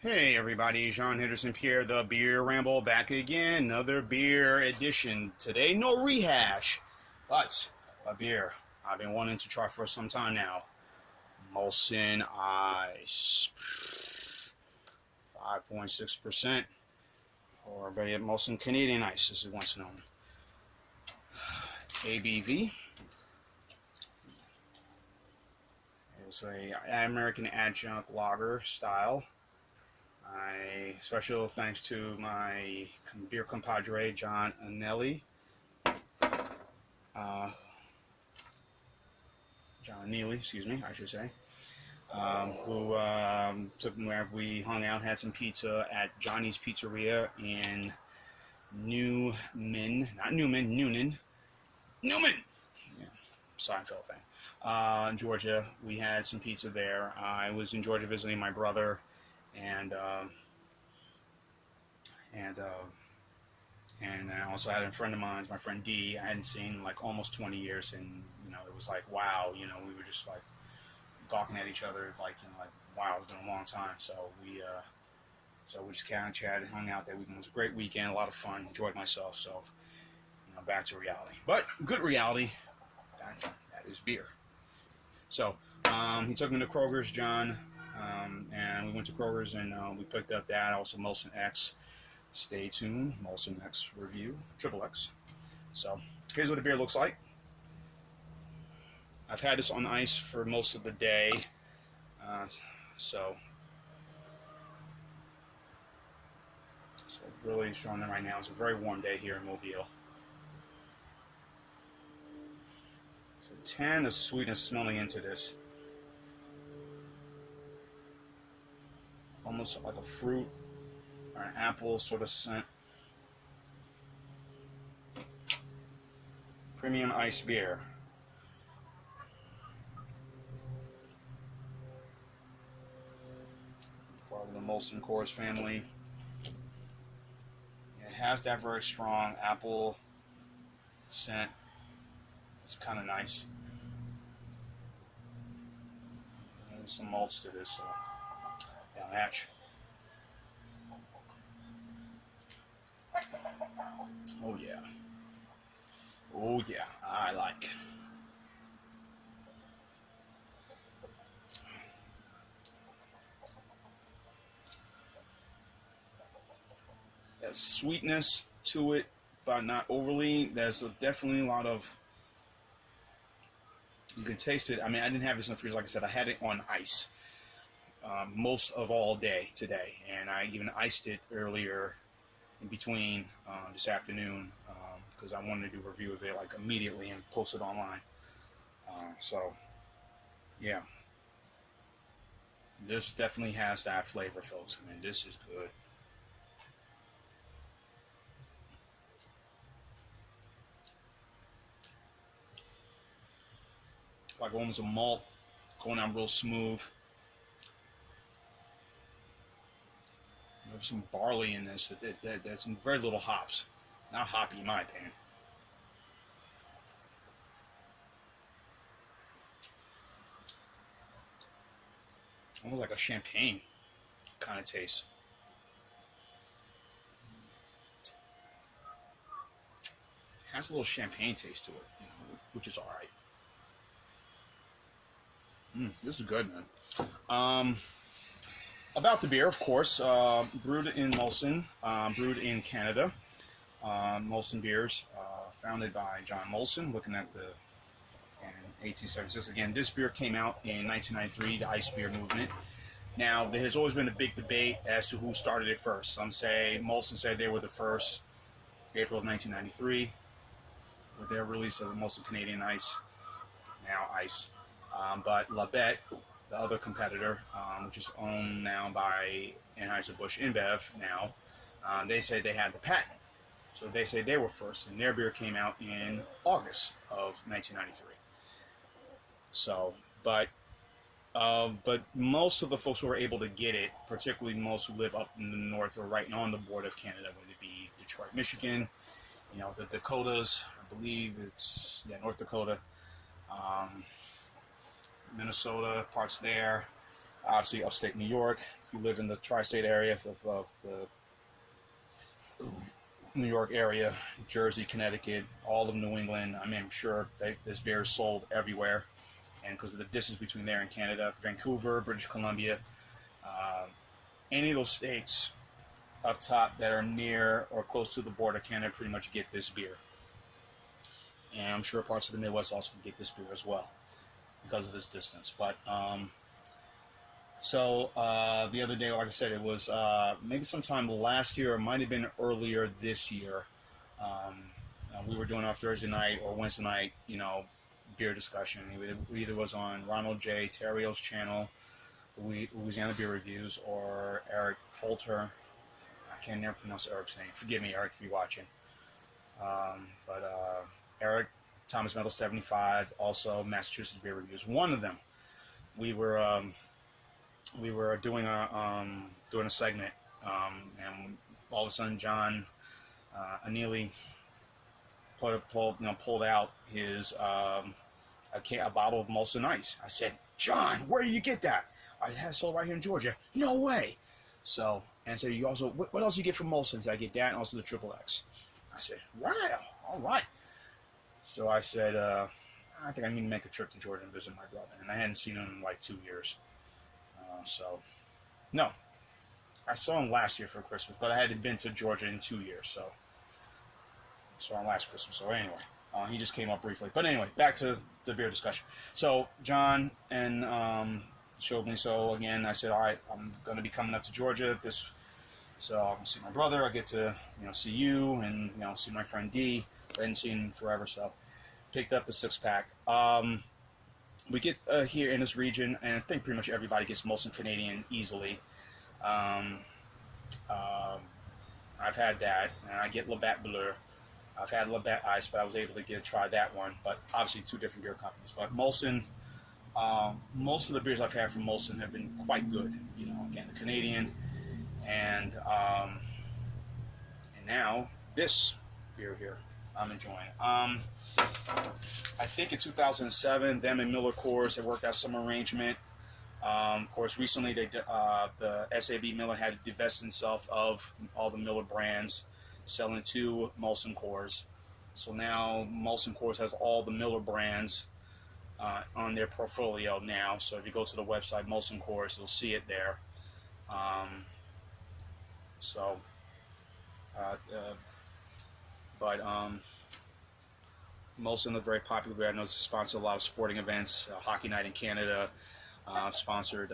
Hey everybody, Jean Henderson Pierre, the Beer Ramble, back again. Another beer edition. Today, no rehash, but a beer I've been wanting to try for some time now. Molson Ice. 5.6%. Or better yet, Molson Canadian Ice, as it once known. ABV. It was a American Adjunct lager style. Special thanks to my beer compadre, John Anelli. John Neely, excuse me, I should say. Who took me where we hung out, had some pizza at Johnny's Pizzeria in Newman. Yeah, Seinfeld thing. Georgia. We had some pizza there. I was in Georgia visiting my brother, and I also had a friend of mine, my friend D. I hadn't seen in like almost 20 years, and it was like wow, we were just like gawking at each other, like wow, it's been a long time. So we just kind of chatted, hung out that weekend. It was a great weekend, a lot of fun, enjoyed myself. So back to reality, but good reality. That is beer. So he took me to Kroger's, John, and we went to Kroger's and we picked up that, also Molson X. Stay tuned, Molson X review, Triple X. So here's what the beer looks like. I've had this on ice for most of the day, so really showing it right now. It's a very warm day here in Mobile. So 10 of sweetness smelling into this, almost like a fruit or an apple sort of scent. Premium ice beer. Part of the MolsonCoors family. It has that very strong apple scent. It's kind of nice. There's some malts to this, so down hatch. Oh yeah. Oh yeah, I like. There's sweetness to it, but not overly. There's definitely a lot of, you can taste it. I mean, I didn't have this in the freezer. Like I said, I had it on ice most of all day today, and I even iced it earlier in between this afternoon because I wanted to do a review of it like immediately and post it online. So yeah, this definitely has that flavor, folks. I mean, this is good. Like almost a malt going down real smooth. There's some barley in this. That's very little hops. Not hoppy in my opinion. Almost like a champagne kind of taste. It has a little champagne taste to it, which is all right. This is good, man. About the beer, of course, brewed in Molson, brewed in Canada. Molson Beers, founded by John Molson, looking at the in 1876. Again, this beer came out in 1993, the ice beer movement. Now, there has always been a big debate as to who started it first. Some say Molson said they were the first, April of 1993, with their release of the Molson Canadian Ice, now Ice. But Labette, the other competitor, which is owned now by Anheuser-Busch InBev now, they say they had the patent. So they say they were first, and their beer came out in August of 1993. So, but most of the folks who were able to get it, particularly most who live up in the north or right on the border of Canada, whether it be Detroit, Michigan, the Dakotas, I believe it's, North Dakota, Minnesota, parts there, obviously upstate New York. If you live in the tri-state area of the New York area, Jersey, Connecticut, all of New England, I mean, I'm sure this beer is sold everywhere. And because of the distance between there and Canada, Vancouver, British Columbia, any of those states up top that are near or close to the border, Canada pretty much get this beer. And I'm sure parts of the Midwest also get this beer as well because of its distance. But so the other day, like I said, it was maybe sometime last year, or it might have been earlier this year. We were doing our Thursday night or Wednesday night, beer discussion. It either was on Ronald J. Terrio's channel, Louisiana Beer Reviews, or Eric Folter. I can never pronounce Eric's name. Forgive me, Eric, if you're watching. But Eric, Thomas Meadows 75, also Massachusetts Beer Reviews. One of them, we were doing a segment, and all of a sudden John Annealy pulled out his a bottle of Molson Ice. I said, John, where do you get that? I had it sold right here in Georgia. No way. So, and so you also, what else do you get from Molson? So I get that and also the Triple X. I said, wow, all right. So I said, I think I need to make a trip to Georgia and visit my brother. And I hadn't seen him in like 2 years. No, I saw him last year for Christmas, but I hadn't been to Georgia in 2 years, so I saw him last Christmas. So anyway, he just came up briefly. But anyway, back to the beer discussion. So John and showed me. So again, I said, all right, I'm going to be coming up to Georgia so I'm going to see my brother. I get to see you and see my friend D. I hadn't seen him forever, so picked up the 6-pack. We get here in this region, and I think pretty much everybody gets Molson Canadian easily. I've had that, and I get Labatt Bleu. I've had Labatt Ice, but I was able to try that one. But obviously, 2 different beer companies. But Molson, most of the beers I've had from Molson have been quite good. Again, the Canadian, and now this beer here I'm enjoying. I think in 2007, them and MolsonCoors had worked out some arrangement. Of course, recently the SAB Miller had to divest himself of all the Miller brands, selling to MolsonCoors. So now MolsonCoors has all the Miller brands on their portfolio now. So if you go to the website MolsonCoors, you'll see it there. Molson is very popular. I know it's sponsored a lot of sporting events. Hockey Night in Canada sponsored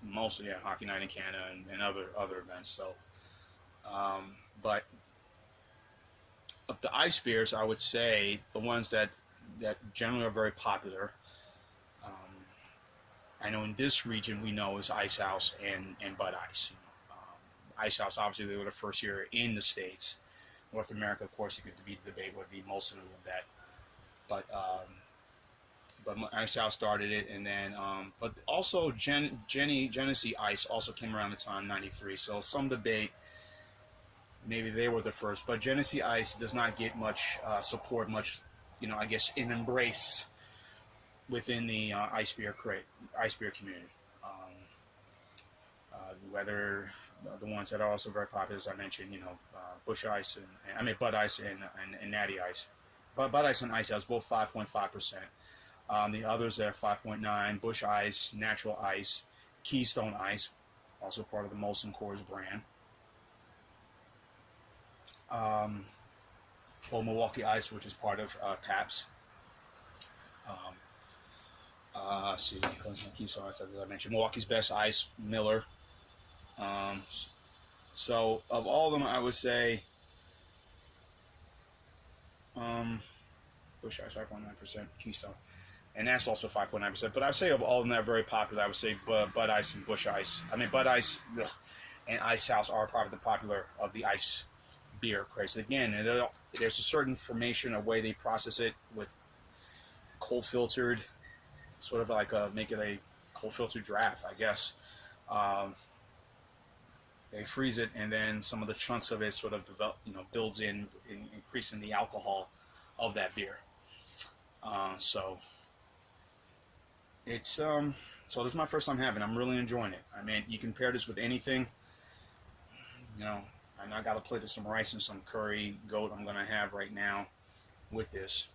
Molson, Hockey Night in Canada and other events. So, but of the ice beers, I would say the ones that generally are very popular. I know in this region we know is Ice House and Bud Ice. Ice House, obviously, they were the first year in the States. North America, of course, you could debate would be Molson a little bit, but Ice House started it, and then but also Genesee Ice also came around the time '93. So some debate maybe they were the first, but Genesee Ice does not get much support, I guess, in embrace within the ice beer community. Whether the ones that are also very popular, as I mentioned, Busch Ice Bud Ice and Natty Ice. Bud Ice and Ice House both 5.5%. The others are 5.9. Busch Ice, Natural Ice, Keystone Ice, also part of the MolsonCoors brand. Old Milwaukee Ice, which is part of Pabst. Let's see, Keystone Ice, as I mentioned, Milwaukee's Best Ice, Miller. So of all of them, I would say Busch Ice 5.9%, Keystone, and that's also 5.9%. But I'd say of all of them that are very popular, I would say Bud Ice and Busch Ice. Bud Ice and Ice House are probably the popular of the ice beer craze. Again, there's a certain formation, a way they process it with cold filtered, sort of like make it a cold filtered draft, I guess. They freeze it, and then some of the chunks of it sort of builds in increasing the alcohol of that beer. So It's so this is my first time having it. I'm really enjoying it. I mean, you can pair this with anything. You know, and I got a plate of some rice and some curry goat I'm gonna have right now with this.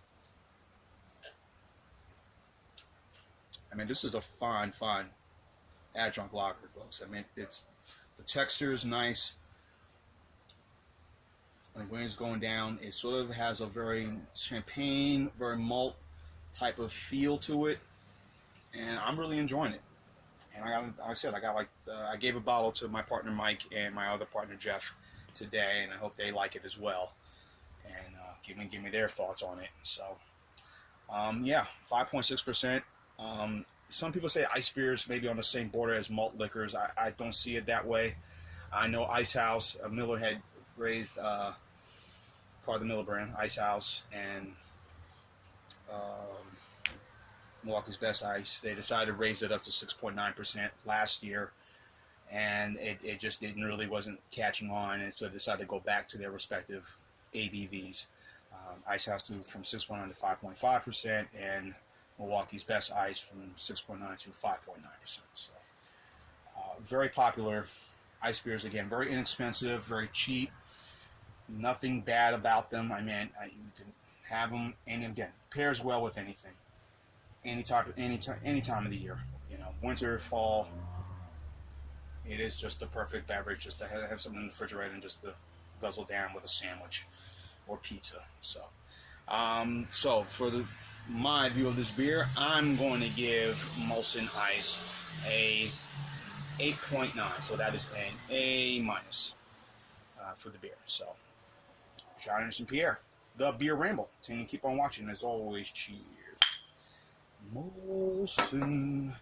I mean, this is a fine adjunct lager, folks. I mean, the texture is nice. Like when it's going down, it sort of has a very champagne, very malt type of feel to it, and I'm really enjoying it. And like I said, I gave a bottle to my partner Mike and my other partner Jeff today, and I hope they like it as well, and give me their thoughts on it. So, yeah, 5.6%. Some people say ice beers may be on the same border as malt liquors. I don't see it that way. I know Ice House, Miller had raised part of the Miller brand, Ice House, and Milwaukee's Best Ice. They decided to raise it up to 6.9% last year, and it just wasn't catching on, and so they decided to go back to their respective ABVs. Ice House from 6.9 to 5.5%, and Milwaukee's Best Ice from 6.9 to 5.9%. So, very popular ice beers. Again, very inexpensive, very cheap. Nothing bad about them. I mean, you can have them, and again, pairs well with anything, any time of the year. You know, winter, fall. It is just the perfect beverage, just to have something in the refrigerator and just to guzzle down with a sandwich or pizza. So, so for my view of this beer, I'm going to give Molson Ice a 8.9. So that is an A minus for the beer. So, John Anderson Pierre, the Beer Ramble. Team, keep on watching. As always, cheers. Molson.